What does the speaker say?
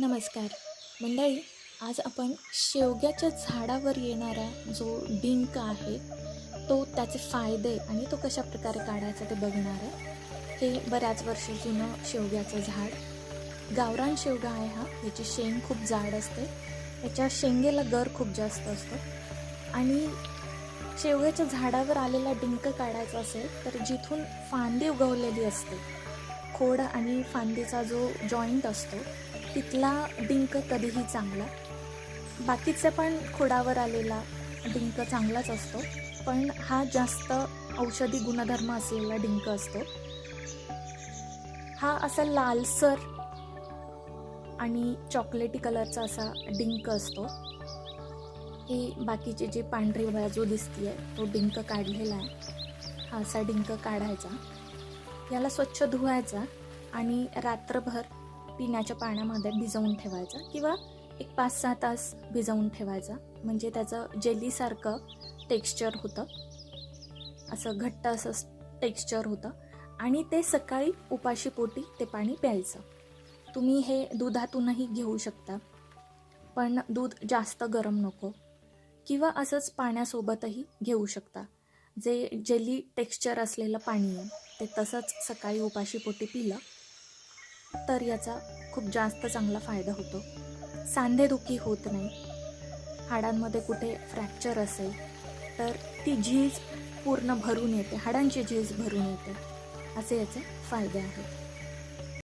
नमस्कार मंडळी. आज आपण शेवग्याच्या झाडावर येणारा जो डिंक आहे तो त्याचे फायदे आणि तो कशा प्रकारे काढायचा ते बघणार आहे. हे बऱ्याच वर्ष जुनं शेवग्याचं झाड, गावरान शेवगा आहे हा. याची शेंग खूप जाड असते, याच्या शेंगेला गर खूप जास्त असतो. आणि शेवग्याच्या झाडावर आलेला डिंक काढायचा असेल तर जिथून फांदी उगवलेली असते, खोड आणि फांदीचा जो जॉईंट असतो तिथला डिंक कधीही चांगला. बाकीचे पण खोडावर आलेला डिंक चांगलाच असतो, पण हा जास्त औषधी गुणधर्म असलेला डिंक असतो. हा असा लालसर आणि चॉकलेटी कलरचा असा डिंक असतो. ही बाकीची जी पांढरी बाजू दिसतीये तो डिंक काढलेला आहे. हा असा डिंक काढायचा, याला स्वच्छ धुवायचा आणि रात्रभर पिण्याच्या पाण्यामध्ये भिजवून ठेवायचा किंवा एक 5-6 तास भिजवून ठेवायचा. म्हणजे त्याचं जेलीसारखं टेक्स्चर होतं, असं घट्ट असं टेक्स्चर होतं. आणि ते सकाळी उपाशीपोटी ते पाणी प्यायचं. तुम्ही हे दुधातूनही घेऊ शकता, पण दूध जास्त गरम नको, किंवा असंच पाण्यासोबतही घेऊ शकता. जे जेली टेक्स्चर असलेलं पाणी आहे ते तसंच सकाळी उपाशीपोटी पिलं तर याचा खूप जास्त चांगला फायदा होतो. सांधेदुखी होत नाही. हाडांमध्ये कुठे फ्रॅक्चर असेल तर ती झीज पूर्ण भरून येते, हाडांची झीज भरून येते. असे याचे फायदे आहेत.